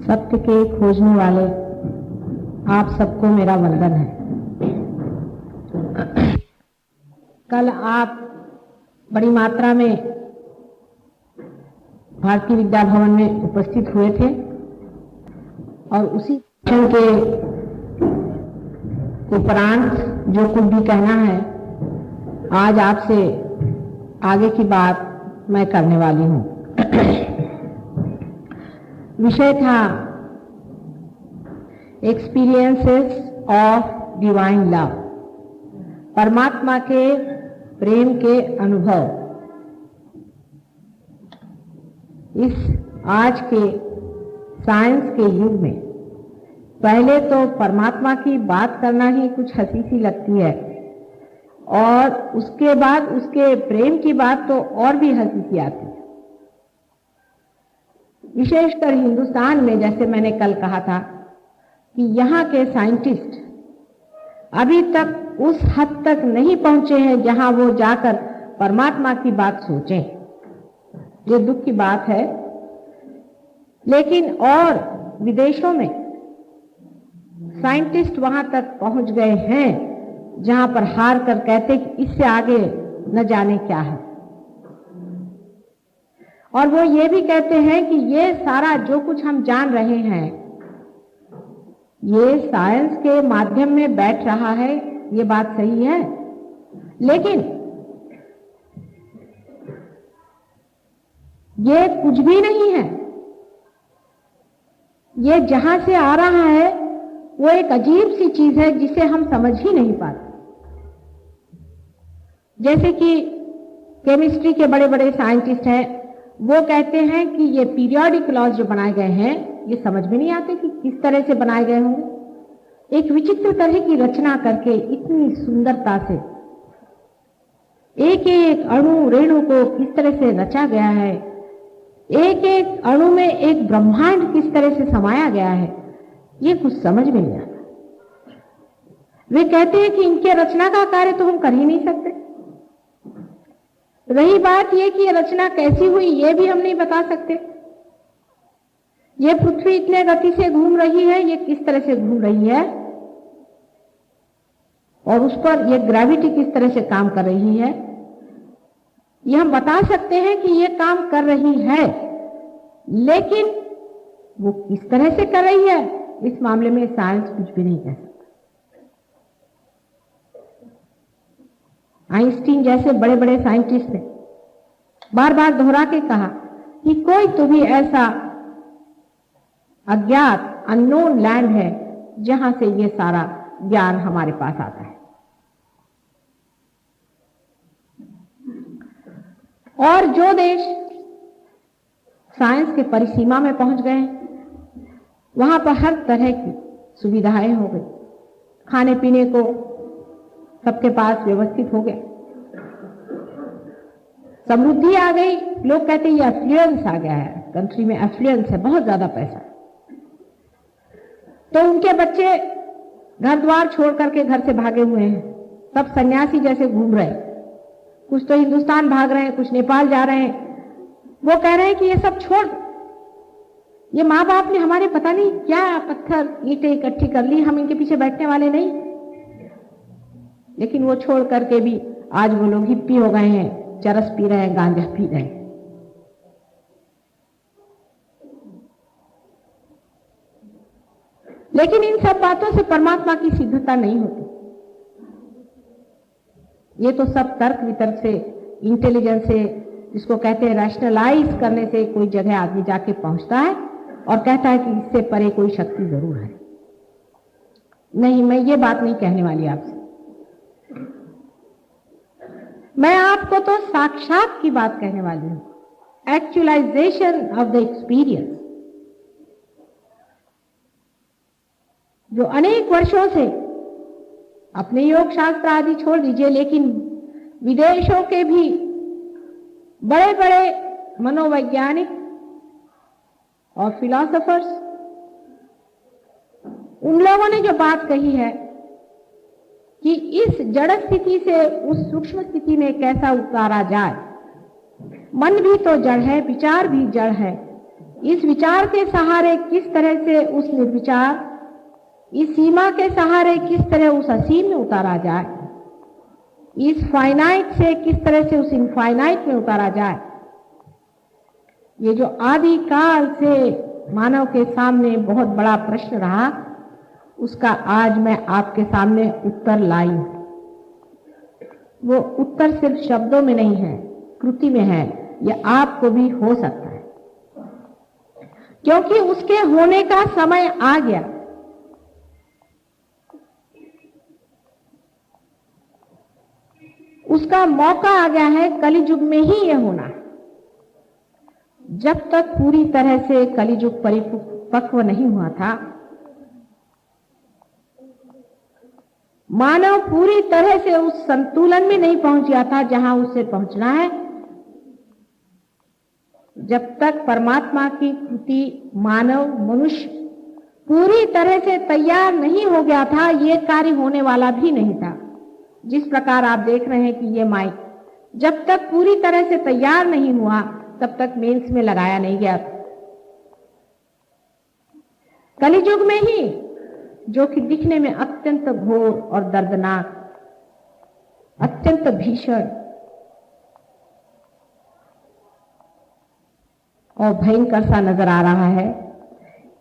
सत्य के खोजने वाले आप सबको मेरा वंदन है। कल आप बड़ी मात्रा में भारतीय विद्या भवन में उपस्थित हुए थे और उसी के उपरांत जो कुछ भी कहना है आज आपसे आगे की बात मैं करने वाली हूँ। विषय था एक्सपीरियंसेस ऑफ डिवाइन लव, परमात्मा के प्रेम के अनुभव। इस आज के साइंस के युग में पहले तो परमात्मा की बात करना ही कुछ हंसी सी लगती है और उसके बाद उसके प्रेम की बात तो और भी हंसी सी आती है। विशेषकर हिंदुस्तान में, जैसे मैंने कल कहा था कि यहाँ के साइंटिस्ट अभी तक उस हद तक नहीं पहुंचे हैं जहां वो जाकर परमात्मा की बात सोचें। ये दुख की बात है, लेकिन और विदेशों में साइंटिस्ट वहां तक पहुंच गए हैं जहां पर हार कर कहते कि इससे आगे न जाने क्या है। और वो ये भी कहते हैं कि ये सारा जो कुछ हम जान रहे हैं ये साइंस के माध्यम में बैठ रहा है, ये बात सही है, लेकिन ये कुछ भी नहीं है। ये जहां से आ रहा है वो एक अजीब सी चीज है जिसे हम समझ ही नहीं पाते। जैसे कि केमिस्ट्री के बड़े बड़े साइंटिस्ट हैं, वो कहते हैं कि ये पीरियोडिक लॉज जो बनाए गए हैं ये समझ में नहीं आते कि किस तरह से बनाए गए होंगे। एक विचित्र तरह की रचना करके इतनी सुंदरता से एक एक अणु रेणु को किस तरह से रचा गया है, एक एक अणु में एक ब्रह्मांड किस तरह से समाया गया है, ये कुछ समझ में नहीं आता। वे कहते हैं कि इनके रचना का कार्य तो हम कर ही नहीं सकते। रही बात यह कि ये रचना कैसी हुई ये भी हम नहीं बता सकते। ये पृथ्वी इतने गति से घूम रही है, ये किस तरह से घूम रही है और उस पर ये ग्रेविटी किस तरह से काम कर रही है, ये हम बता सकते हैं कि ये काम कर रही है, लेकिन वो किस तरह से कर रही है इस मामले में साइंस कुछ भी नहीं कह सकता। आइंस्टीन जैसे बड़े बड़े साइंटिस्ट ने बार बार दोहरा के कहा कि कोई तो भी ऐसा अज्ञात अननोन लैंड है जहां से ये सारा ज्ञान हमारे पास आता है। और जो देश साइंस के परिसीमा में पहुंच गए वहां पर हर तरह की सुविधाएं हो गई, खाने पीने को सबके पास व्यवस्थित हो गया, समृद्धि आ गई। लोग कहते हैं ये एफ्लुएंस आ गया है, कंट्री में एफ्लुएंस है, बहुत ज्यादा पैसा। तो उनके बच्चे घर द्वार छोड़ करके घर से भागे हुए हैं, सब सन्यासी जैसे घूम रहे हैं। कुछ तो हिंदुस्तान भाग रहे हैं, कुछ नेपाल जा रहे हैं। वो कह रहे हैं कि ये सब छोड़, ये माँ बाप ने हमारे पता नहीं क्या पत्थर ईंटें इकट्ठी कर ली, हम इनके पीछे बैठने वाले नहीं। लेकिन वो छोड़ करके भी आज वो लोग हिप्पी हो गए हैं, चरस पी रहे हैं, गांजा पी रहे हैं। लेकिन इन सब बातों से परमात्मा की सिद्धता नहीं होती। ये तो सब तर्क वितर्क से, इंटेलिजेंस से, जिसको कहते हैं रैशनलाइज करने से कोई जगह आदमी जाके पहुंचता है और कहता है कि इससे परे कोई शक्ति जरूर है। नहीं, मैं ये बात नहीं कहने वाली आपसे। मैं आपको तो साक्षात की बात कहने वाली हूं, एक्चुअलाइजेशन ऑफ द एक्सपीरियंस, जो अनेक वर्षों से अपने योग शास्त्र आदि छोड़ दीजिए, लेकिन विदेशों के भी बड़े बड़े मनोवैज्ञानिक और फिलोसोफर्स, उन लोगों ने जो बात कही है कि इस जड़ स्थिति से उस सूक्ष्म स्थिति में कैसा उतारा जाए। मन भी तो जड़ है, विचार भी जड़ है, इस विचार के सहारे किस तरह से उस निर्विचार, इस सीमा के सहारे किस तरह उस असीम में उतारा जाए, इस फाइनाइट से किस तरह से उस इनफाइनाइट में उतारा जाए, ये जो आदि काल से मानव के सामने बहुत बड़ा प्रश्न रहा, उसका आज मैं आपके सामने उत्तर लाई हूं। वो उत्तर सिर्फ शब्दों में नहीं है, कृति में है। यह आपको भी हो सकता है, क्योंकि उसके होने का समय आ गया। उसका मौका आ गया है, कलियुग में ही यह होना है। जब तक पूरी तरह से कलियुग परिपक्व नहीं हुआ था, मानव पूरी तरह से उस संतुलन में नहीं पहुंच गया था जहां उसे पहुंचना है। जब तक परमात्मा की कृति मानव मनुष्य पूरी तरह से तैयार नहीं हो गया था, ये कार्य होने वाला भी नहीं था। जिस प्रकार आप देख रहे हैं कि ये माइक जब तक पूरी तरह से तैयार नहीं हुआ, तब तक मेंस में लगाया नहीं गया। कलियुग में ही, जो कि दिखने में अत्यंत घोर और दर्दनाक, अत्यंत भीषण और भयंकर सा नजर आ रहा है,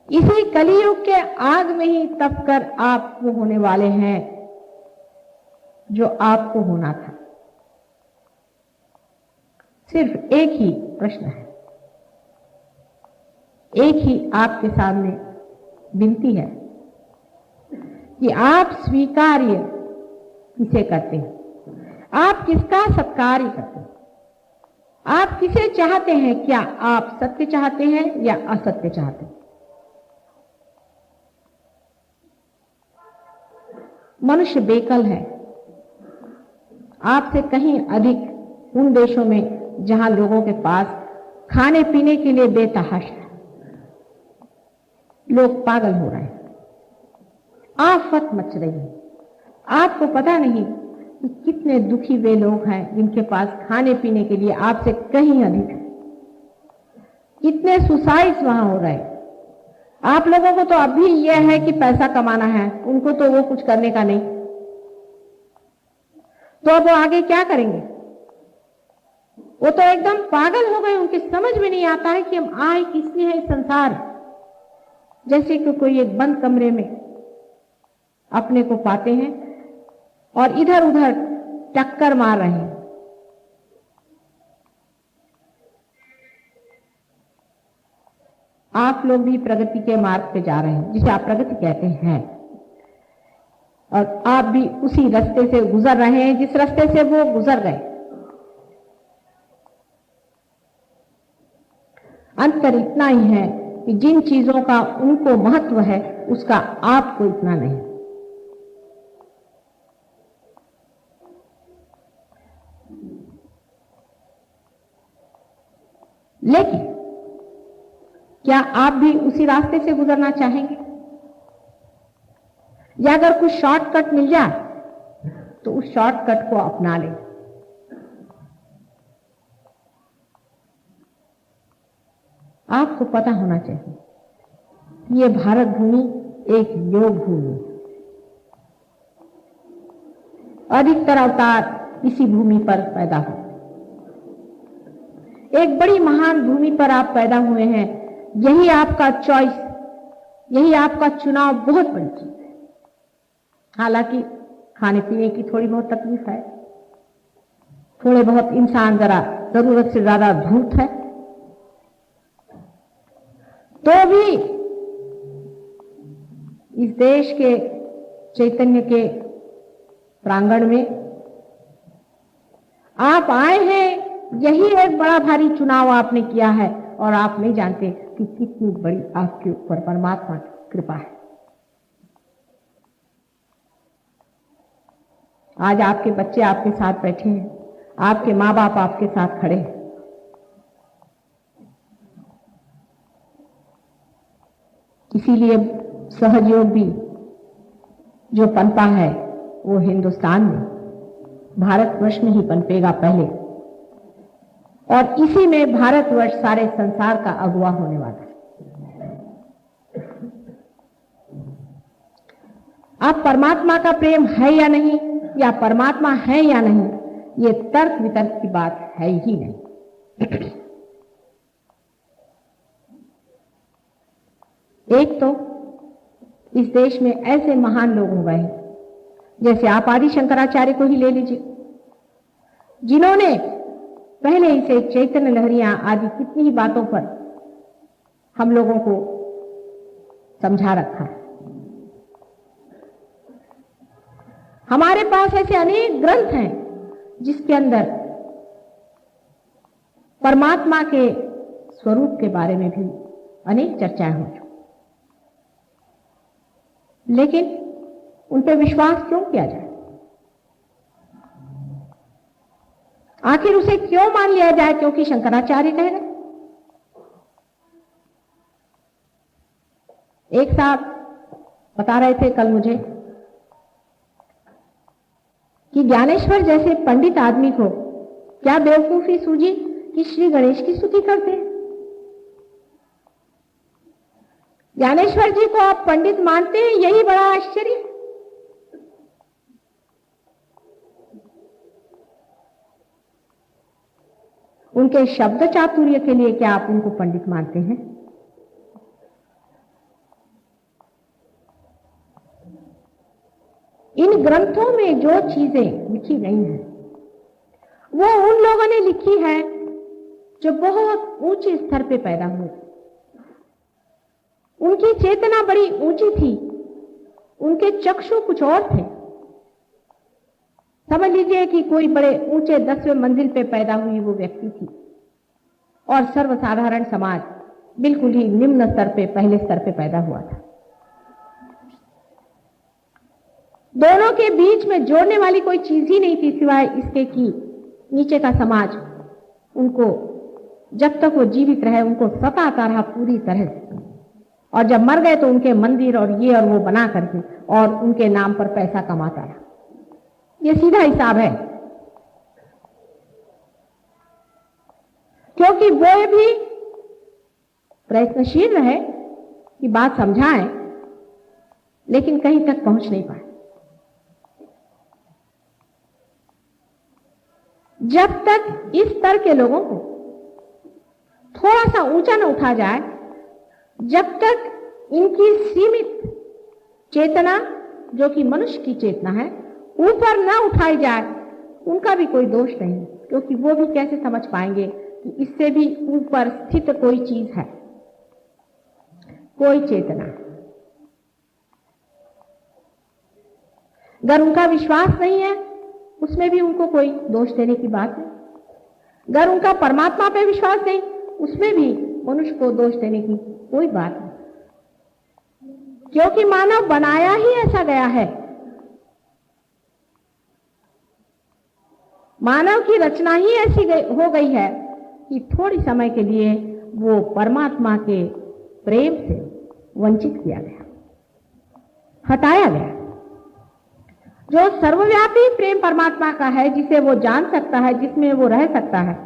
इसी कलियुग के आग में ही तप कर आप वो होने वाले हैं जो आपको होना था। सिर्फ एक ही प्रश्न है, एक ही आपके सामने विनती है कि आप स्वीकार्य किसे करते हैं, आप किसका सत्कार करते हैं, आप किसे चाहते हैं। क्या आप सत्य चाहते हैं या असत्य चाहते हैं? मनुष्य बेकल है, आपसे कहीं अधिक उन देशों में जहां लोगों के पास खाने पीने के लिए बेतहाशा है। लोग पागल हो रहे हैं, आफत मच रही है। आपको पता नहीं कि कितने दुखी वे लोग हैं जिनके पास खाने पीने के लिए आपसे कहीं अधिक है। कितने सुसाइड्स वहां हो रहे हैं। आप लोगों को तो अभी यह है कि पैसा कमाना है, उनको तो वो कुछ करने का नहीं। तो अब वो आगे क्या करेंगे? वो तो एकदम पागल हो गए। उनके समझ में नहीं आता है कि हम आए किस लिए है इस संसार। जैसे कि कोई एक बंद कमरे में अपने को पाते हैं और इधर उधर टक्कर मार रहे हैं। आप लोग भी प्रगति के मार्ग पे जा रहे हैं, जिसे आप प्रगति कहते हैं, और आप भी उसी रास्ते से गुजर रहे हैं जिस रास्ते से वो गुजर गए। अंतर इतना ही है कि जिन चीजों का उनको महत्व है, उसका आपको इतना नहीं। लेकिन क्या आप भी उसी रास्ते से गुजरना चाहेंगे, या अगर कुछ शॉर्टकट मिल जाए तो उस शॉर्टकट को अपना लें? आपको पता होना चाहिए ये भारत भूमि एक योग भूमि, अधिकतर अवतार इसी भूमि पर पैदा हुए। एक बड़ी महान भूमि पर आप पैदा हुए हैं। यही आपका चॉइस, यही आपका चुनाव बहुत बड़ी चीज है। हालांकि खाने पीने की थोड़ी बहुत तकलीफ है, थोड़े बहुत इंसान जरा जरूरत से ज्यादा धूर्त है, तो भी इस देश के चैतन्य के प्रांगण में आप आए हैं। यही एक बड़ा भारी चुनाव आपने किया है, और आप नहीं जानते कि कितनी बड़ी आपके ऊपर परमात्मा की कृपा है। आज आपके बच्चे आपके साथ बैठे हैं, आपके माँ बाप आपके साथ खड़े हैं। इसीलिए सहयोग भी जो पनपा है वो हिंदुस्तान में, भारतवर्ष में ही पनपेगा पहले, और इसी में भारतवर्ष सारे संसार का अगुवा होने वाला है। अब परमात्मा का प्रेम है या नहीं, या परमात्मा है या नहीं, ये तर्क वितर्क की बात है ही नहीं। एक तो इस देश में ऐसे महान लोग हो गए हैं, जैसे आप आदि शंकराचार्य को ही ले लीजिए, जिन्होंने पहले ही से चैतन्य लहरियां आदि कितनी ही बातों पर हम लोगों को समझा रखा है। हमारे पास ऐसे अनेक ग्रंथ हैं जिसके अंदर परमात्मा के स्वरूप के बारे में भी अनेक चर्चाएं हो चुकी, लेकिन उन पर विश्वास क्यों किया जाए? आखिर उसे क्यों मान लिया जाए क्योंकि शंकराचार्य कह रहे? एक साहब बता रहे थे कल मुझे कि ज्ञानेश्वर जैसे पंडित आदमी को क्या बेवकूफी सूझी कि श्री गणेश की स्तुति करते हैं। ज्ञानेश्वर जी को आप पंडित मानते हैं, यही बड़ा आश्चर्य है। उनके शब्द चातुर्य के लिए क्या आप उनको पंडित मानते हैं? इन ग्रंथों में जो चीजें लिखी गई हैं वो उन लोगों ने लिखी है जो बहुत ऊंचे स्तर पे पैदा हुए। उनकी चेतना बड़ी ऊंची थी, उनके चक्षु कुछ और थे। समझ लीजिए कि कोई बड़े ऊंचे 10वें मंजिल पे पैदा हुई वो व्यक्ति थी और सर्वसाधारण समाज बिल्कुल ही निम्न स्तर पे, पहले स्तर पे पैदा हुआ था। दोनों के बीच में जोड़ने वाली कोई चीज ही नहीं थी सिवाय इसके कि नीचे का समाज उनको जब तक वो जीवित रहे उनको सताता रहा पूरी तरह से, और जब मर गए तो उनके मंदिर और ये और वो बना करके और उनके नाम पर पैसा कमाता रहा। ये सीधा हिसाब है, क्योंकि वो भी प्रयत्नशील रहे कि बात समझाएं, लेकिन कहीं तक पहुंच नहीं पाए। जब तक इस स्तर के लोगों को थोड़ा सा ऊंचा न उठा जाए, जब तक इनकी सीमित चेतना जो कि मनुष्य की चेतना है ऊपर ना उठाई जाए, उनका भी कोई दोष नहीं, क्योंकि वो भी कैसे समझ पाएंगे कि इससे भी ऊपर स्थित कोई चीज है, कोई चेतना। अगर उनका विश्वास नहीं है उसमें भी उनको कोई दोष देने की बात नहीं। अगर उनका परमात्मा पे विश्वास नहीं उसमें भी मनुष्य को दोष देने की कोई बात नहीं, क्योंकि मानव बनाया ही ऐसा गया है। मानव की रचना ही ऐसी हो गई है कि थोड़ी समय के लिए वो परमात्मा के प्रेम से वंचित किया गया, हटाया गया। जो सर्वव्यापी प्रेम परमात्मा का है, जिसे वो जान सकता है, जिसमें वो रह सकता है,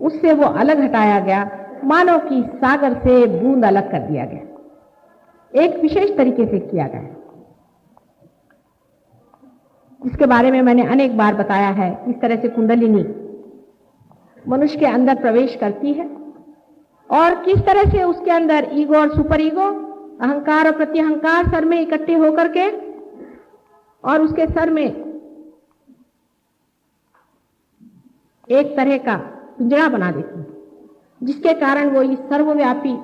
उससे वो अलग हटाया गया। मानव की सागर से बूंद अलग कर दिया गया, एक विशेष तरीके से किया गया, जिसके बारे में मैंने अनेक बार बताया है। इस तरह से कुंडलिनी मनुष्य के अंदर प्रवेश करती है और किस तरह से उसके अंदर ईगो और सुपर ईगो, अहंकार और प्रत्यहंकार सर में इकट्ठे होकर के और उसके सर में एक तरह का पिंजरा बना देती है, जिसके कारण वो इस सर्वव्यापी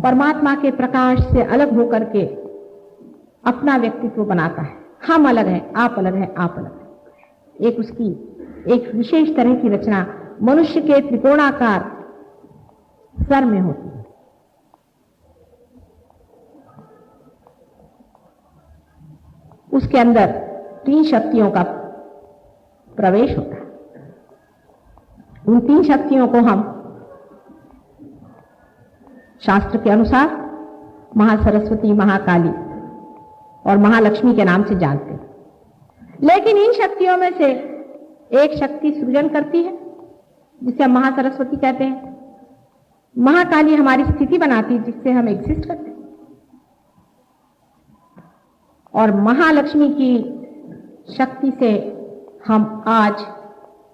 परमात्मा के प्रकाश से अलग होकर के अपना व्यक्तित्व बनाता है। हम अलग हैं, आप अलग हैं, आप अलग हैं। एक उसकी एक विशेष तरह की रचना मनुष्य के त्रिकोणाकार सर में होती है। उसके अंदर 3 शक्तियों का प्रवेश होता है। उन 3 शक्तियों को हम शास्त्र के अनुसार महासरस्वती, महाकाली और महालक्ष्मी के नाम से जानते हैं। लेकिन इन शक्तियों में से एक शक्ति सृजन करती है, जिसे हम महासरस्वती कहते हैं। महाकाली हमारी स्थिति बनाती है, जिससे हम एग्जिस्ट करते हैं। और महालक्ष्मी की शक्ति से हम आज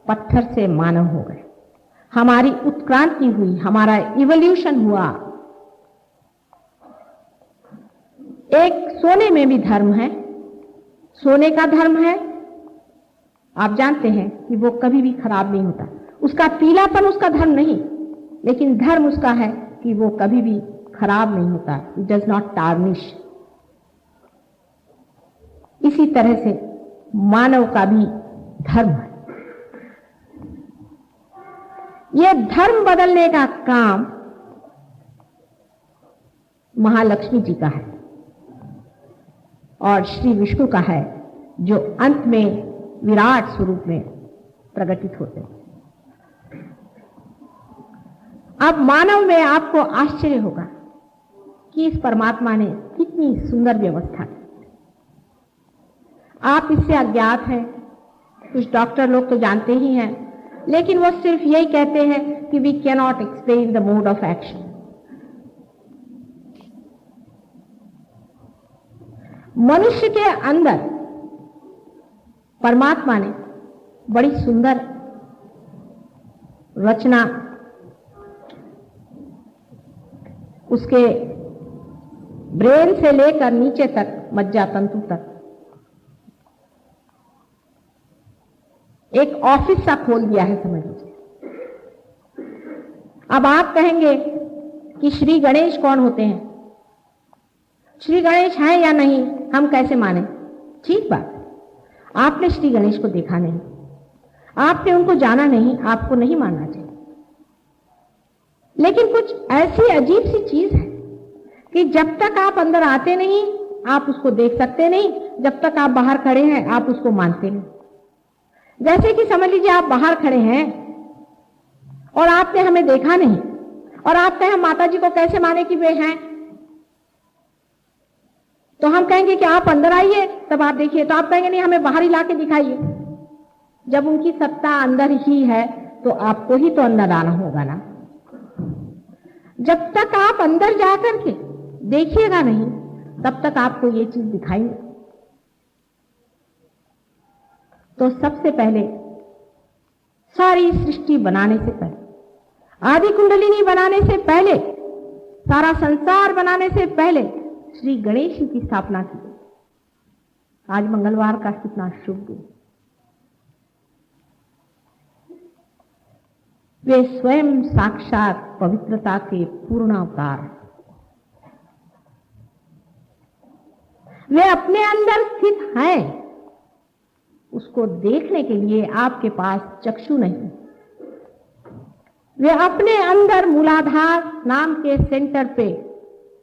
पत्थर से मानव हो गए, हमारी उत्क्रांति हुई, हमारा इवोल्यूशन हुआ। एक सोने में भी धर्म है, सोने का धर्म है, आप जानते हैं कि वो कभी भी खराब नहीं होता, उसका पीलापन उसका धर्म नहीं, लेकिन धर्म उसका है कि वो कभी भी खराब नहीं होता, इट डज नॉट टार्निश। इसी तरह से मानव का भी धर्म है। यह धर्म बदलने का काम महालक्ष्मी जी का है और श्री विष्णु का है, जो अंत में विराट स्वरूप में प्रकटित होते हैं। अब मानव में आपको आश्चर्य होगा कि इस परमात्मा ने कितनी सुंदर व्यवस्था की। आप इससे अज्ञात हैं, कुछ डॉक्टर लोग तो जानते ही हैं, लेकिन वो सिर्फ यही कहते हैं कि we can not explain the mode of action. मनुष्य के अंदर परमात्मा ने बड़ी सुंदर रचना, उसके ब्रेन से लेकर नीचे तक मज्जा तंतु तक एक ऑफिस सा खोल दिया है, समझ लीजिए। अब आप कहेंगे कि श्री गणेश कौन होते हैं, श्री गणेश हैं या नहीं, हम कैसे माने? ठीक बात, आपने श्री गणेश को देखा नहीं, आपने उनको जाना नहीं, आपको नहीं मानना चाहिए। लेकिन कुछ ऐसी अजीब सी चीज है कि जब तक आप अंदर आते नहीं आप उसको देख सकते नहीं, जब तक आप बाहर खड़े हैं आप उसको मानते नहीं। जैसे कि समझ लीजिए आप बाहर खड़े हैं और आपने हमें देखा नहीं, और आप कहें हम माता जी को कैसे माने कि वे हैं, तो हम कहेंगे कि आप अंदर आइए तब आप देखिए, तो आप कहेंगे नहीं हमें बाहर ही लाके दिखाइए। जब उनकी सत्ता अंदर ही है तो आपको ही तो अंदर आना होगा ना। जब तक आप अंदर जाकर के देखिएगा नहीं तब तक आपको ये चीज दिखाई नहीं। तो सबसे पहले सारी सृष्टि बनाने से पहले, आदि कुंडलिनी बनाने से पहले, सारा संसार बनाने से पहले श्री गणेश जी की स्थापना की। आज मंगलवार का कितना शुभ दिन। वे स्वयं साक्षात पवित्रता के पूर्ण अवतार, वे अपने अंदर स्थित हैं, उसको देखने के लिए आपके पास चक्षु नहीं। वे अपने अंदर मूलाधार नाम के सेंटर पे,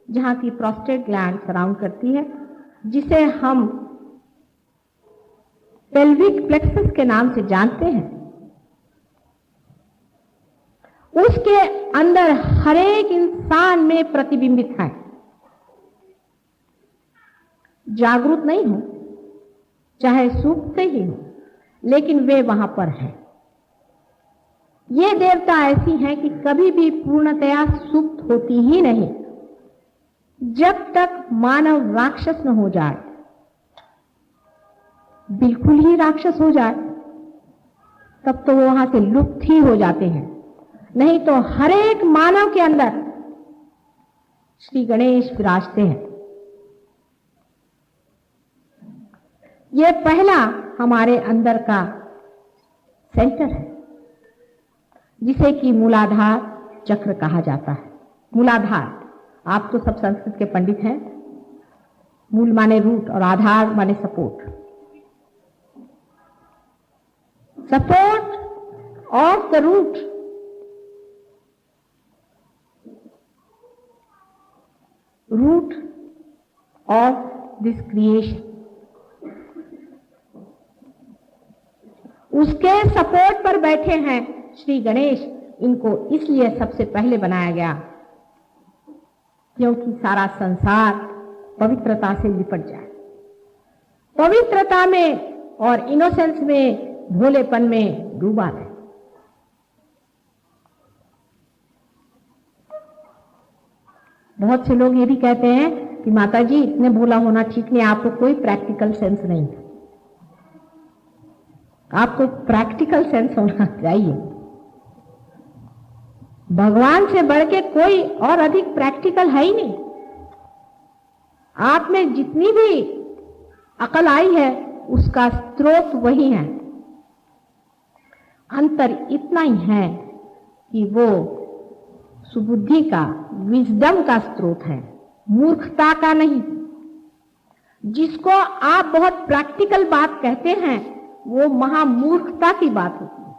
जहां की प्रोस्टेट ग्लैंड सराउंड करती है, जिसे हम पेल्विक प्लेक्सस के नाम से जानते हैं, उसके अंदर हर एक इंसान में प्रतिबिंबित है। जागरूक नहीं हो, चाहे सुप्त से ही हो, लेकिन वे वहां पर हैं। ये देवता ऐसी हैं कि कभी भी पूर्णतया सुप्त होती ही नहीं। जब तक मानव राक्षस न हो जाए, बिल्कुल ही राक्षस हो जाए, तब तो वो वहां से लुप्त ही हो जाते हैं। नहीं तो हर एक मानव के अंदर श्री गणेश विराजते हैं। ये पहला हमारे अंदर का सेंटर है, जिसे कि मूलाधार चक्र कहा जाता है। मूलाधार, आप तो सब संस्कृत के पंडित हैं। मूल माने रूट और आधार माने support. Support of the root, root of this creation. उसके सपोर्ट पर बैठे हैं श्री गणेश। इनको इसलिए सबसे पहले बनाया गया क्योंकि सारा संसार पवित्रता से लिपट जाए, पवित्रता में और इनोसेंस में, भोलेपन में डूबा रहे। बहुत से लोग ये भी कहते हैं कि माता जी इतने भोला होना ठीक नहीं, आपको कोई प्रैक्टिकल सेंस नहीं, आपको प्रैक्टिकल सेंस होना चाहिए। भगवान से बढ़ के कोई और अधिक प्रैक्टिकल है ही नहीं। आप में जितनी भी अकल आई है उसका स्रोत वही है। अंतर इतना ही है कि वो सुबुद्धि का, विजडम का स्रोत है, मूर्खता का नहीं। जिसको आप बहुत प्रैक्टिकल बात कहते हैं वो महामूर्खता की बात होती है।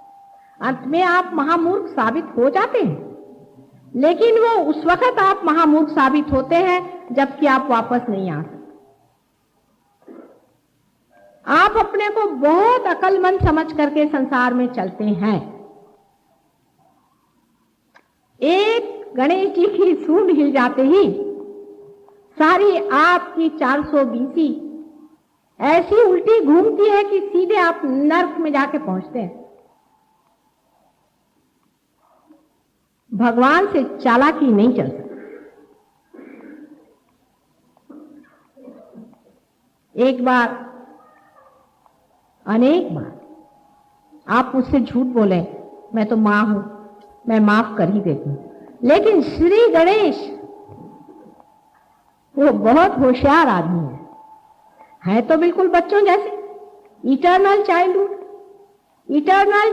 अंत में आप महामूर्ख साबित हो जाते हैं, लेकिन वो उस वक्त आप महामूर्ख साबित होते हैं जबकि आप वापस नहीं आ सकते। आप अपने को बहुत अक्लमंद समझ करके संसार में चलते हैं। एक गणेश जी की सूंड हिल जाते ही सारी आपकी 420 ऐसी उल्टी घूमती है कि सीधे आप नर्क में जाके पहुंचते हैं। भगवान से चालाकी नहीं चल सकती। एक बार, अनेक बार आप मुझसे झूठ बोले, मैं तो मां हूं, मैं माफ कर ही देती हूं, लेकिन श्री गणेश वो बहुत होशियार आदमी है तो बिल्कुल बच्चों जैसे, इटर्नल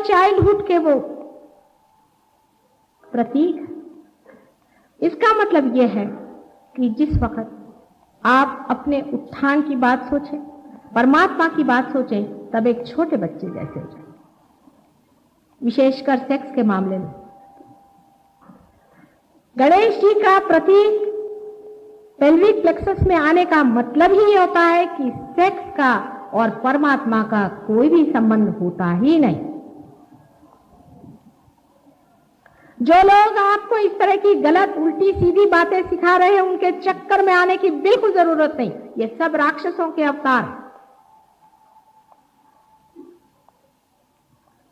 चाइल्डहुड के वो प्रतीक। इसका मतलब यह है कि जिस वक्त आप अपने उत्थान की बात सोचें, परमात्मा की बात सोचें, तब एक छोटे बच्चे जैसे हो जाए, विशेषकर सेक्स के मामले में। गणेश जी का प्रतीक पेल्विक प्लेक्सस में आने का मतलब ही होता है कि सेक्स का और परमात्मा का कोई भी संबंध होता ही नहीं। जो लोग आपको इस तरह की गलत उल्टी सीधी बातें सिखा रहे हैं, उनके चक्कर में आने की बिल्कुल जरूरत नहीं। ये सब राक्षसों के अवतार।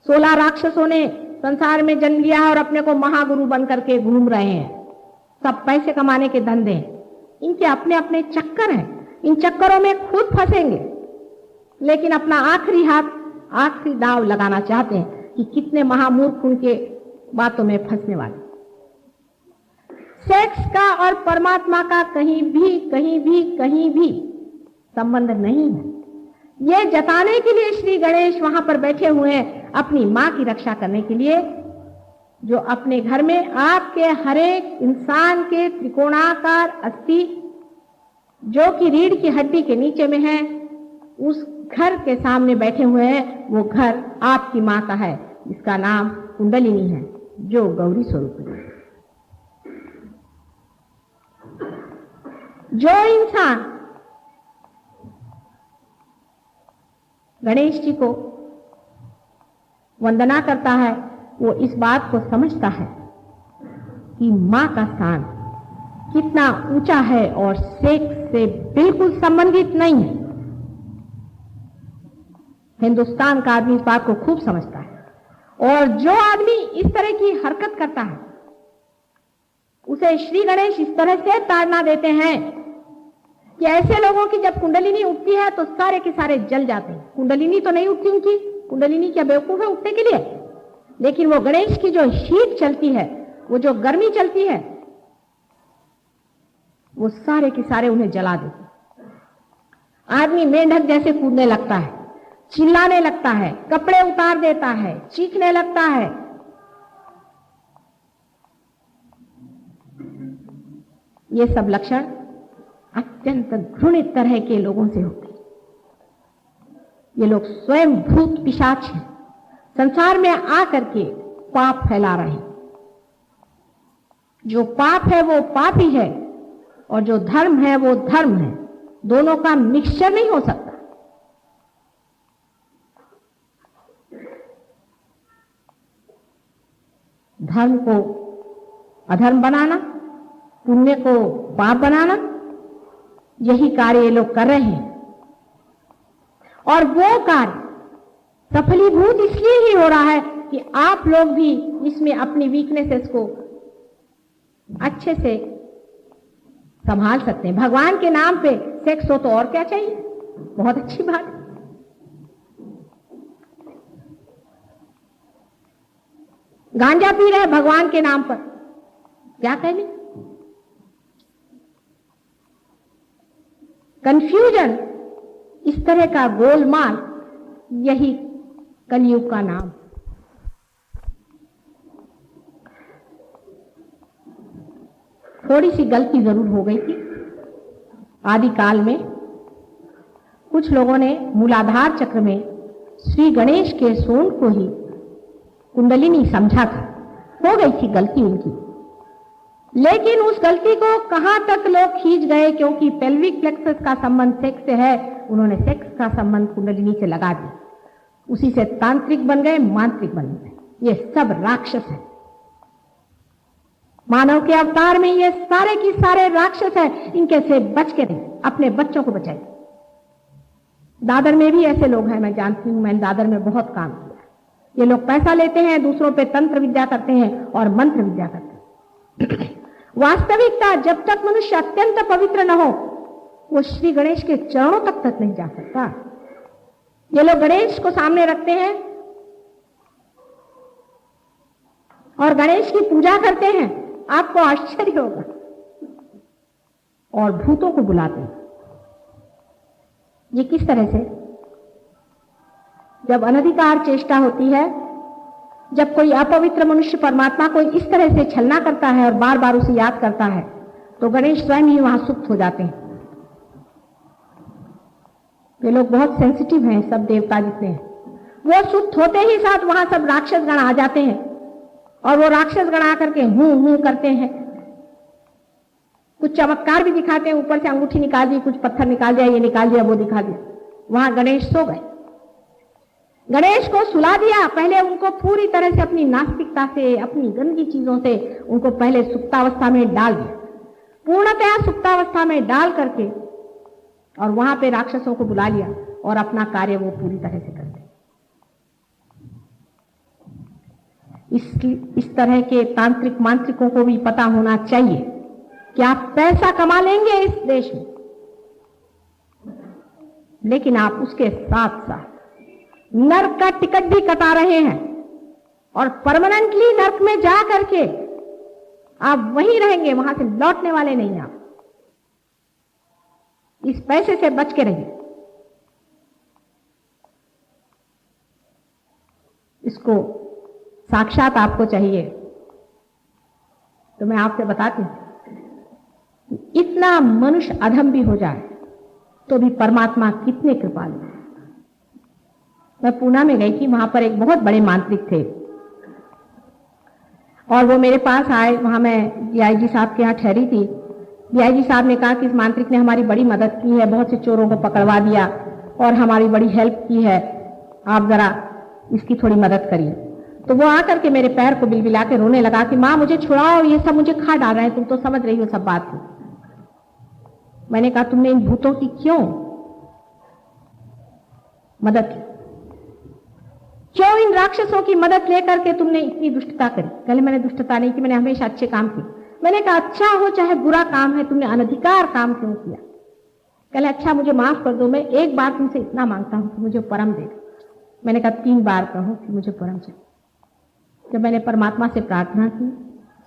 16 राक्षसों ने संसार में जन्म लिया और अपने को महागुरु बन करके घूम रहे हैं। सब पैसे कमाने के धंधे हैं। इनके अपने अपने चक्कर हैं। इन चक्करों में खुद फंसेंगे, लेकिन अपना आखिरी हाथ, आखिरी दांव लगाना चाहते हैं कि कितने महामूर्ख उनके बातों में फंसने वाले। सेक्स का और परमात्मा का कहीं भी संबंध नहीं है। ये जताने के लिए श्री गणेश वहां पर बैठे हुए हैं, अपनी मां की रक्षा करने के लिए, जो अपने घर में आपके हर एक इंसान के त्रिकोणाकार अस्थि जो कि रीढ़ की हड्डी के नीचे में है, उस घर के सामने बैठे हुए हैं। वो घर आपकी मां का है, इसका नाम कुंडलिनी है, जो गौरी स्वरूप है। जो इंसान गणेश जी को वंदना करता है, वो इस बात को समझता है कि मां का स्थान कितना ऊंचा है और सेक्स से बिल्कुल संबंधित नहीं है। हिंदुस्तान का आदमी इस बात को खूब समझता है, और जो आदमी इस तरह की हरकत करता है उसे श्री गणेश इस तरह से ताड़ना देते हैं कि ऐसे लोगों की जब कुंडलिनी उठती है तो सारे के सारे जल जाते हैं। कुंडलिनी तो नहीं उठती उनकी, कुंडलिनी क्या बेवकूफ है उठने के लिए, लेकिन वो गणेश की जो हीट चलती है, वो जो गर्मी चलती है, वो सारे के सारे उन्हें जला देते। आदमी मेंढक जैसे कूदने लगता है, चिल्लाने लगता है, कपड़े उतार देता है, चीखने लगता है। ये सब लक्षण अत्यंत घृणित तरह के लोगों से होते हैं। ये लोग स्वयं भूत पिशाच हैं, संसार में आकर के पाप फैला रहे हैं। जो पाप है वो पाप ही है, और जो धर्म है वो धर्म है। दोनों का मिक्सचर नहीं हो सकता। धर्म को अधर्म बनाना, पुण्य को पाप बनाना, यही कार्य ये लोग कर रहे हैं। और वो कार्य सफलीभूत इसलिए ही हो रहा है कि आप लोग भी इसमें अपनी वीकनेसेस को अच्छे से संभाल सकते हैं। भगवान के नाम पे सेक्स हो तो और क्या चाहिए, बहुत अच्छी बात है। गांजा पी रहे भगवान के नाम पर, क्या कहने। कंफ्यूजन, इस तरह का गोलमाल, यही कलयुग का नाम। थोड़ी सी गलती जरूर हो गई थी आदिकाल में। कुछ लोगों ने मूलाधार चक्र में श्री गणेश के सोंड को ही कुंडलिनी समझा था। हो गई थी गलती उनकी, लेकिन उस गलती को कहां तक लोग खींच गए, क्योंकि पेल्विक प्लेक्सस का संबंध सेक्स से है, उन्होंने सेक्स का संबंध कुंडलिनी से लगा दिया। उसी से तांत्रिक बन गए, मांत्रिक बन गए। ये सब राक्षस है। मानव के अवतार में ये सारे की सारे राक्षस है। इनके से बच के रहिए, अपने बच्चों को बचाइए। दादर में भी ऐसे लोग हैं, मैं जानती हूं, मैंने दादर में बहुत काम किया। ये लोग पैसा लेते हैं, दूसरों पे तंत्र विद्या करते हैं और मंत्र विद्या करते हैं। वास्तविकता, जब तक मनुष्य अत्यंत पवित्र न हो, वो श्री गणेश के चरणों तक नहीं जा सकता। ये लोग गणेश को सामने रखते हैं और गणेश की पूजा करते हैं, आपको आश्चर्य होगा, और भूतों को बुलाते हैं। ये किस तरह से? जब अनधिकार चेष्टा होती है, जब कोई अपवित्र मनुष्य परमात्मा को इस तरह से छलना करता है और बार बार उसे याद करता है, तो गणेश स्वयं ही वहां सुप्त हो जाते हैं। ये लोग बहुत सेंसिटिव हैं, सब देवता जितने हैं। वो सुप्त होते ही साथ वहां सब राक्षस गण आ जाते हैं, और वो राक्षस गण आकर के हूं करते हैं। कुछ चमत्कार भी दिखाते हैं, ऊपर से अंगूठी निकाल दी, कुछ पत्थर निकाल दिया, ये निकाल दिया, वो दिखा दिया। वहां गणेश सो गए। गणेश को सुला दिया। पहले उनको पूरी तरह से अपनी नास्तिकता से, अपनी गंदी चीजों से उनको पहले सुप्तावस्था में डाल दिया, पूर्णतया सुप्तावस्था में डाल करके, और वहां पे राक्षसों को बुला लिया और अपना कार्य वो पूरी तरह से करते। इस तरह के तांत्रिक मांत्रिकों को भी पता होना चाहिए कि आप पैसा कमा लेंगे इस देश में, लेकिन आप उसके साथ साथ नर्क का टिकट भी कटा रहे हैं, और परमानेंटली नर्क में जा करके आप वहीं रहेंगे, वहां से लौटने वाले नहीं। आप इस पैसे से बच के रहिए। इसको साक्षात आपको चाहिए तो मैं आपसे बताती हूं, इतना मनुष्य अधम भी हो जाए तो भी परमात्मा कितने कृपालु है। मैं पूना में गई थी, वहां पर एक बहुत बड़े मांत्रिक थे, और वो मेरे पास आए। वहां मैं डीआईजी साहब के यहाँ ठहरी थी। डीआईजी साहब ने कहा कि इस मांत्रिक ने हमारी बड़ी मदद की है, बहुत से चोरों को पकड़वा दिया और हमारी बड़ी हेल्प की है, आप जरा इसकी थोड़ी मदद करिए। तो वो आकर के मेरे पैर को बिलबिला के रोने लगा कि माँ मुझे छुड़ाओ, ये सब मुझे खा डाल रहे हैं, तुम तो समझ रही हो सब बात को। मैंने कहा तुमने इन भूतों की क्यों मदद की, क्यों इन राक्षसों की मदद लेकर के तुमने इतनी दुष्टता करी? कहले मैंने दुष्टता नहीं की, मैंने हमेशा अच्छे काम किए। मैंने कहा अच्छा हो चाहे बुरा काम है, तुमने अनधिकार काम क्यों किया? कहले अच्छा मुझे माफ कर दो, मैं एक बार तुमसे इतना मांगता हूं कि मुझे परम दे दो। मैंने कहा 3 बार कहो कि मुझे परम चाहिए। जब मैंने परमात्मा से प्रार्थना की,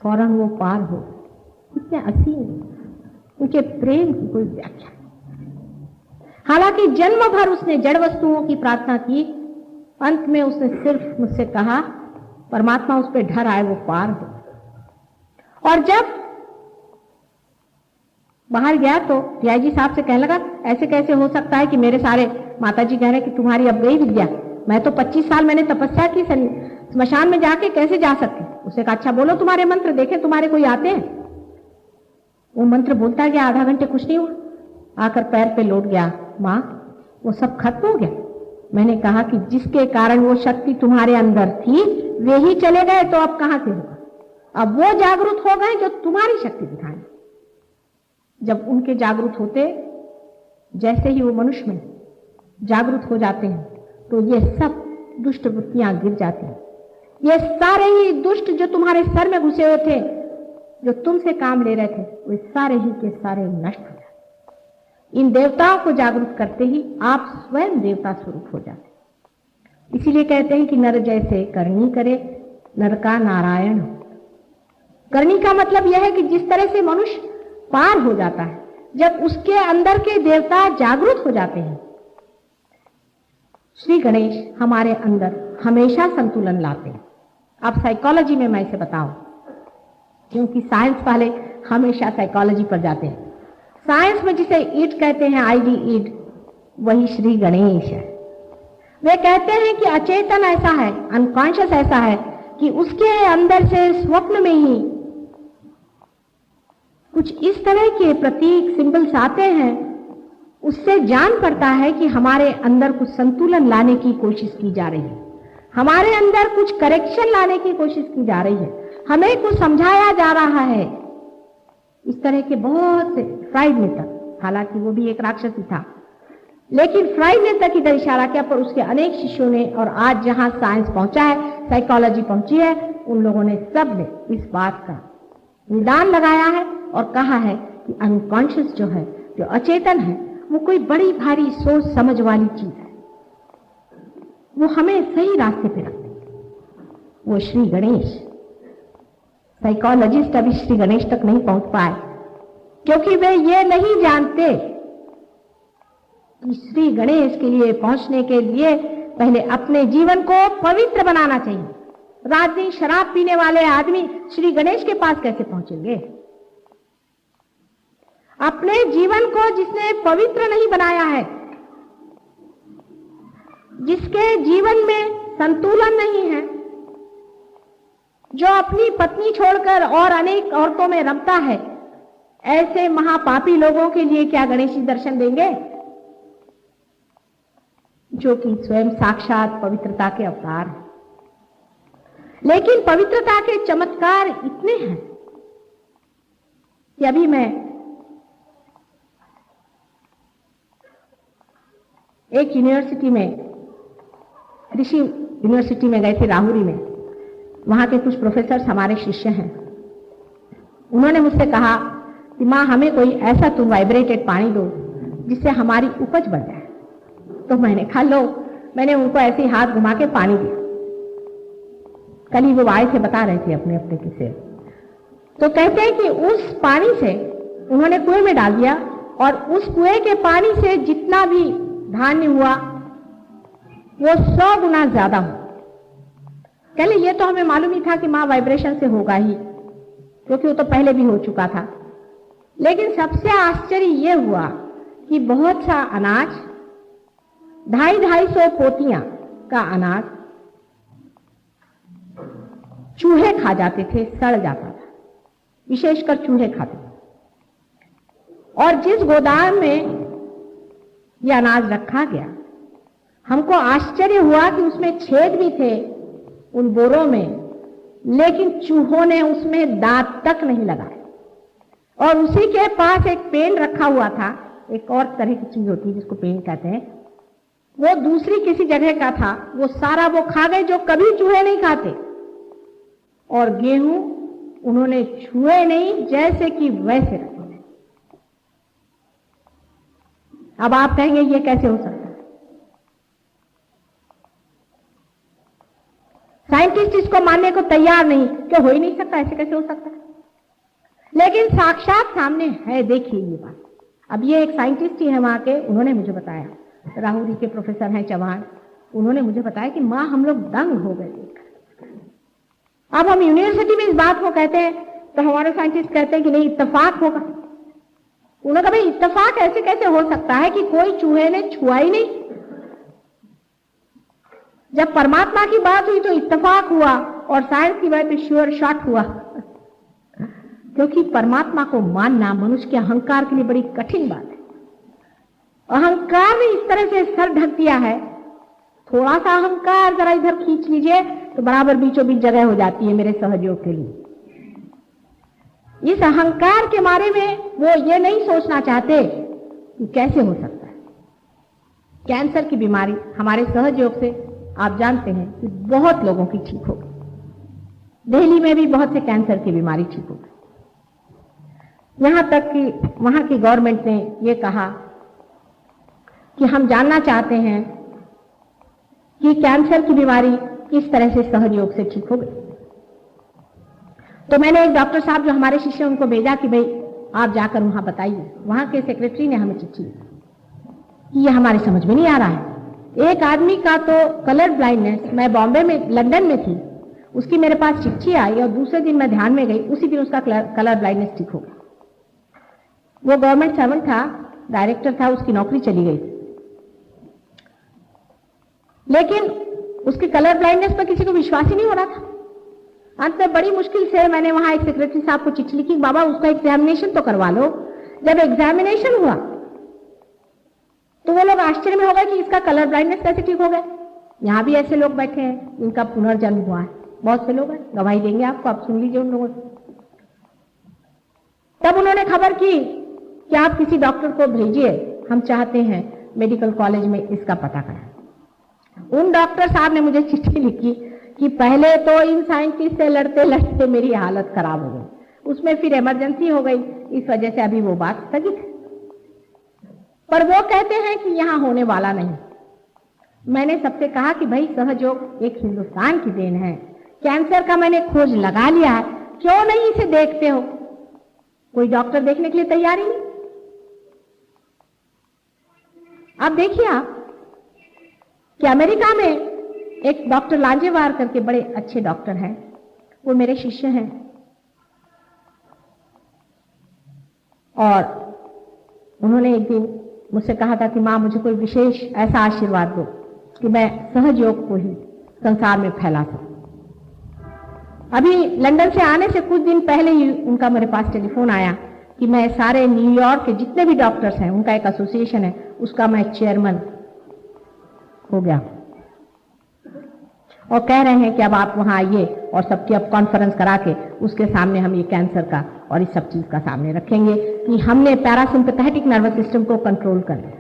फौरन वो पार हो। कितने असीम उनके प्रेम की कोई व्याख्या। हालांकि जन्म भर उसने जड़ वस्तुओं की प्रार्थना की, अंत में उसने सिर्फ मुझसे कहा परमात्मा उस पर ढर आए वो पार हो। और जब बाहर गया तो डीआईजी साहब से कहने लगा ऐसे कैसे हो सकता है कि मेरे सारे माताजी कह रहे कि तुम्हारी अब गई विद्या, मैं तो 25 साल मैंने तपस्या की, स्मशान में जाके कैसे जा सकती? उसने कहा अच्छा बोलो तुम्हारे मंत्र, देखे तुम्हारे कोई आते हैं। वो मंत्र बोलता गया, आधा घंटे कुछ नहीं हुआ, आकर पैर पे लौट गया, माँ वो सब खत्म हो गया। मैंने कहा कि जिसके कारण वो शक्ति तुम्हारे अंदर थी वे ही चले गए, तो अब कहां से होगा? अब वो जागरूक हो गए जो तुम्हारी शक्ति दिखाएं। जब उनके जागरूक होते, जैसे ही वो मनुष्य में जागरूक हो जाते हैं, तो ये सब दुष्ट वृत्तियां गिर जाती हैं। ये सारे ही दुष्ट जो तुम्हारे सर में घुसे हुए थे, जो तुमसे काम ले रहे थे वे सारे ही के सारे नष्ट हो जाते। इन देवताओं को जागरूक करते ही आप स्वयं देवता स्वरूप हो जाते। इसीलिए कहते हैं कि नर जैसे करनी करे, नर का नारायण हो। करनी का मतलब यह है कि जिस तरह से मनुष्य पार हो जाता है जब उसके अंदर के देवता जागरूक हो जाते हैं। श्री गणेश हमारे अंदर हमेशा संतुलन लाते हैं। अब साइकोलॉजी में मैं इसे बताऊं, क्योंकि साइंस वाले हमेशा साइकोलॉजी पर जाते हैं। साइंस में जिसे ईड कहते हैं, आईडी ईड, वही श्री गणेश है। वे कहते हैं कि अचेतन ऐसा है, अनकॉन्शियस ऐसा है कि उसके अंदर से स्वप्न में ही कुछ इस तरह के प्रतीक, सिंबल्स आते हैं, उससे जान पड़ता है कि हमारे अंदर कुछ संतुलन लाने की कोशिश की जा रही है, हमारे अंदर कुछ करेक्शन लाने की कोशिश की जा रही है, हमें कुछ समझाया जा रहा है। इस तरह के बहुत से फ्राइड ने तक, हालांकि वो भी एक राक्षस ही था, लेकिन फ्राइड ने तक इधर इशारा किया, पर उसके अनेक शिष्यों ने, और आज जहां साइंस पहुंचा है, साइकोलॉजी पहुंची है, उन लोगों ने सब ने इस बात का निदान लगाया है और कहा है कि अनकॉन्शियस जो है, जो अचेतन है, वो कोई बड़ी भारी सोच समझ वाली चीज है, वो हमें सही रास्ते पे रखते हैं। वो श्री गणेश, साइकोलॉजिस्ट अभी श्री गणेश तक नहीं पहुंच पाए, क्योंकि वे ये नहीं जानते कि श्री गणेश के लिए पहुंचने के लिए पहले अपने जीवन को पवित्र बनाना चाहिए। रात दिन शराब पीने वाले आदमी श्री गणेश के पास कैसे पहुंचेंगे? अपने जीवन को जिसने पवित्र नहीं बनाया है, जिसके जीवन में संतुलन नहीं है, जो अपनी पत्नी छोड़कर और अनेक औरतों में रमता है, ऐसे महापापी लोगों के लिए क्या गणेश जी दर्शन देंगे, जो कि स्वयं साक्षात पवित्रता के अवतार हैं। लेकिन पवित्रता के चमत्कार इतने हैं कि अभी मैं एक यूनिवर्सिटी में, कृषि यूनिवर्सिटी में गए थे, राहुरी में। वहां के कुछ प्रोफेसर हमारे शिष्य हैं। उन्होंने मुझसे कहा कि माँ, हमें कोई ऐसा तुम वाइब्रेटेड पानी दो जिससे हमारी उपज बढ़ जाए। तो मैंने कहा लो, मैंने उनको ऐसे हाथ घुमा के पानी दिया। कल ही वो आए थे, बता रहे थे अपने अपने किस्से। तो कहते हैं कि उस पानी से उन्होंने कुएं में डाल दिया, और उस कुएं के पानी से जितना भी धान्य हुआ वो 100 गुना ज्यादा हुआ। कहले ये तो हमें मालूम ही था कि मां वाइब्रेशन से होगा ही, क्योंकि वो तो पहले भी हो चुका था। लेकिन सबसे आश्चर्य ये हुआ कि बहुत सा अनाज, 250-250 पोतियां का अनाज चूहे खा जाते थे, सड़ जाता था, विशेषकर चूहे खाते थे। और जिस गोदाम में यह अनाज रखा गया, हमको आश्चर्य हुआ कि उसमें छेद भी थे उन बोरों में, लेकिन चूहों ने उसमें दांत तक नहीं लगाए। और उसी के पास एक पेन रखा हुआ था, एक और तरह की चीज होती है जिसको पेन कहते हैं, वो दूसरी किसी जगह का था, वो सारा वो खा गए जो कभी चूहे नहीं खाते। और गेहूं उन्होंने छुए नहीं, जैसे कि वैसे रखे। अब आप कहेंगे ये कैसे हो सकता है? साइंटिस्ट इसको मानने को तैयार नहीं कि हो ही नहीं सकता, ऐसे कैसे हो सकता है। लेकिन साक्षात सामने है, देखिए ये बात। अब ये एक साइंटिस्ट ही है वहां के, उन्होंने मुझे बताया, राहुरी के प्रोफेसर हैं चौहान, उन्होंने मुझे बताया कि मां हम लोग दंग हो गए देखकर। अब हम यूनिवर्सिटी में इस बात को कहते हैं तो हमारे साइंटिस्ट कहते हैं कि नहीं, इत्तेफाक होगा। उन्होंने कहा भाई इत्तेफाक ऐसे कैसे हो सकता है कि कोई चूहे ने छुआ ही नहीं। जब परमात्मा की बात हुई तो इत्तेफाक हुआ, और साइंस की बात पे श्योर शॉट हुआ। क्योंकि परमात्मा को मानना मनुष्य के अहंकार के लिए बड़ी कठिन बात है। अहंकार ने इस तरह से सर ढक दिया है, थोड़ा सा अहंकार जरा इधर खींच लीजिए तो बराबर बीचों बीच जगह हो जाती है मेरे सहयोग के लिए। इस अहंकार के बारे में वो ये नहीं सोचना चाहते कि कैसे हो सकता है। कैंसर की बीमारी हमारे सहयोग से आप जानते हैं कि बहुत लोगों की ठीक हो गई। दिल्ली में भी बहुत से कैंसर की बीमारी ठीक हो गई। यहाँ तक कि वहाँ की गवर्नमेंट ने ये कहा कि हम जानना चाहते हैं कि कैंसर की बीमारी किस तरह से सहयोग से ठीक हो गई। तो मैंने एक डॉक्टर साहब जो हमारे शिष्य उनको भेजा कि भाई आप जाकर वहां बताइए। वहां के सेक्रेटरी ने हमें चिट्ठी दी कि ये हमारे समझ में नहीं आ रहा है। एक आदमी का तो कलर ब्लाइंडनेस, मैं बॉम्बे में लंदन में थी, उसकी मेरे पास चिट्ठी आई और दूसरे दिन मैं ध्यान में गई, उसी दिन उसका कलर ब्लाइंडनेस ठीक हो गया। वो गवर्नमेंट सर्वेंट था, डायरेक्टर था, उसकी नौकरी चली गई, लेकिन उसके कलर ब्लाइंडनेस पर किसी को विश्वास ही नहीं हो रहा था। अंत में बड़ी मुश्किल से मैंने वहां एक सेक्रेटरी साहब को चिट्ठी लिखी, बाबा उसका एग्जामिनेशन तो करवा लो। जब एग्जामिनेशन हुआ तो वो लोग आश्चर्य में हो गए कि इसका कलर ब्लाइंडनेस कैसे ठीक हो गया। यहां भी ऐसे लोग बैठे हैं, इनका पुनर्जन्म हुआ है, बहुत से लोग हैं, गवाही देंगे आपको, आप सुन लीजिए उन लोगों से। तब उन्होंने खबर की कि आप किसी डॉक्टर को भेजिए, हम चाहते हैं मेडिकल कॉलेज में इसका पता करें। उन डॉक्टर साहब ने मुझे चिट्ठी लिखी कि पहले तो इन साइंटिस्ट से लड़ते लड़ते मेरी हालत खराब हो गई, उसमें फिर इमरजेंसी हो गई, इस वजह से अभी वो बात स्थगित है। पर वो कहते हैं कि यहां होने वाला नहीं। मैंने सबसे कहा कि भाई सहयोग एक हिंदुस्तान की देन है, कैंसर का मैंने खोज लगा लिया है, क्यों नहीं इसे देखते हो? कोई डॉक्टर देखने के लिए तैयार ही नहीं। अब देखिए आप कि अमेरिका में एक डॉक्टर लांजेवार करके बड़े अच्छे डॉक्टर हैं, वो मेरे शिष्य हैं, और उन्होंने एक दिन मुझसे कहा था कि मां मुझे कोई विशेष ऐसा आशीर्वाद दो कि मैं सहयोग को ही संसार में फैला सकूं। अभी लंदन से आने से कुछ दिन पहले ही उनका मेरे पास टेलीफोन आया कि मैं सारे न्यूयॉर्क के जितने भी डॉक्टर्स हैं, उनका एक एसोसिएशन है, उसका मैं चेयरमैन हो गया, और कह रहे हैं कि अब आप वहां आइए और सबकी अब कॉन्फ्रेंस करा के उसके सामने हम ये कैंसर का और इस सब चीज का सामने रखेंगे कि हमने पैरासिम्पैथेटिक नर्वस सिस्टम को कंट्रोल कर लिया।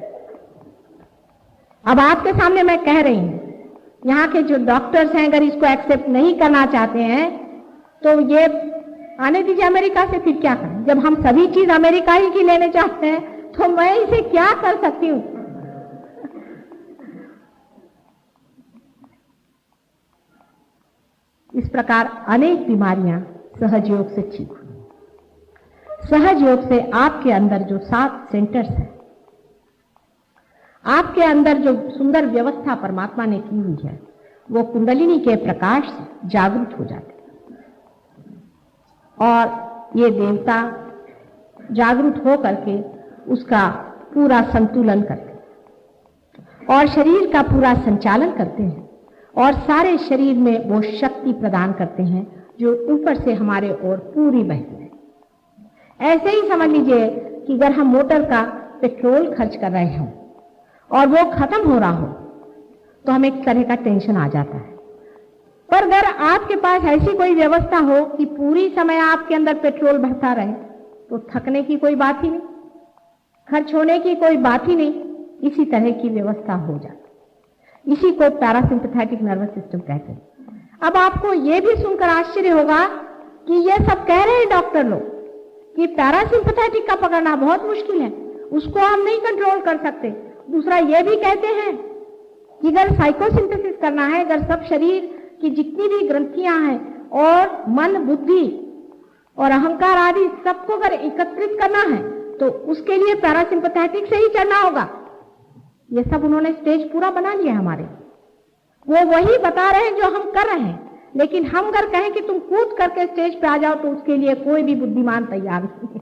अब आपके सामने मैं कह रही हूं, यहाँ के जो डॉक्टर्स हैं अगर इसको एक्सेप्ट नहीं करना चाहते हैं तो ये आने दीजिए अमेरिका से, फिर क्या करें? जब हम सभी चीज अमेरिका ही की लेने चाहते हैं तो मैं इसे क्या कर सकती हूं? इस प्रकार अनेक बीमारियां सहयोग से ठीक हुई। सहयोग से आपके अंदर जो 7 सेंटर्स हैं, आपके अंदर जो सुंदर व्यवस्था परमात्मा ने की हुई है, वो कुंडलिनी के प्रकाश से जागृत हो जाते हैं और ये देवता जागृत हो करके उसका पूरा संतुलन करते हैं और शरीर का पूरा संचालन करते हैं और सारे शरीर में वो शक्ति प्रदान करते हैं जो ऊपर से हमारे ओर पूरी बहती है। ऐसे ही समझ लीजिए कि अगर हम मोटर का पेट्रोल खर्च कर रहे हों और वो खत्म हो रहा हो तो हमें एक तरह का टेंशन आ जाता है। पर अगर आपके पास ऐसी कोई व्यवस्था हो कि पूरी समय आपके अंदर पेट्रोल भरता रहे तो थकने की कोई बात ही नहीं, खर्च होने की कोई बात ही नहीं। इसी तरह की व्यवस्था हो जाती, इसी को पैरासिम्पैथेटिक नर्वस सिस्टम कहते हैं। अब आपको यह भी सुनकर आश्चर्य होगा कि ये सब कह रहे हैं डॉक्टर लोग कि पैरासिम्पैथेटिक का पकड़ना बहुत मुश्किल है, उसको हम नहीं कंट्रोल कर सकते। दूसरा ये भी कहते हैं कि अगर साइकोसिंथेसिस करना है, अगर सब शरीर की जितनी भी ग्रंथियां हैं और मन, बुद्धि और अहंकार आदि सबको अगर एकत्रित करना है तो उसके लिए पैरासिम्पैथेटिक से ही चलना होगा। ये सब उन्होंने स्टेज पूरा बना लिया हमारे, वो वही बता रहे हैं जो हम कर रहे हैं। लेकिन हम अगर कहें कि तुम कूद करके स्टेज पे आ जाओ तो उसके लिए कोई भी बुद्धिमान तैयार नहीं।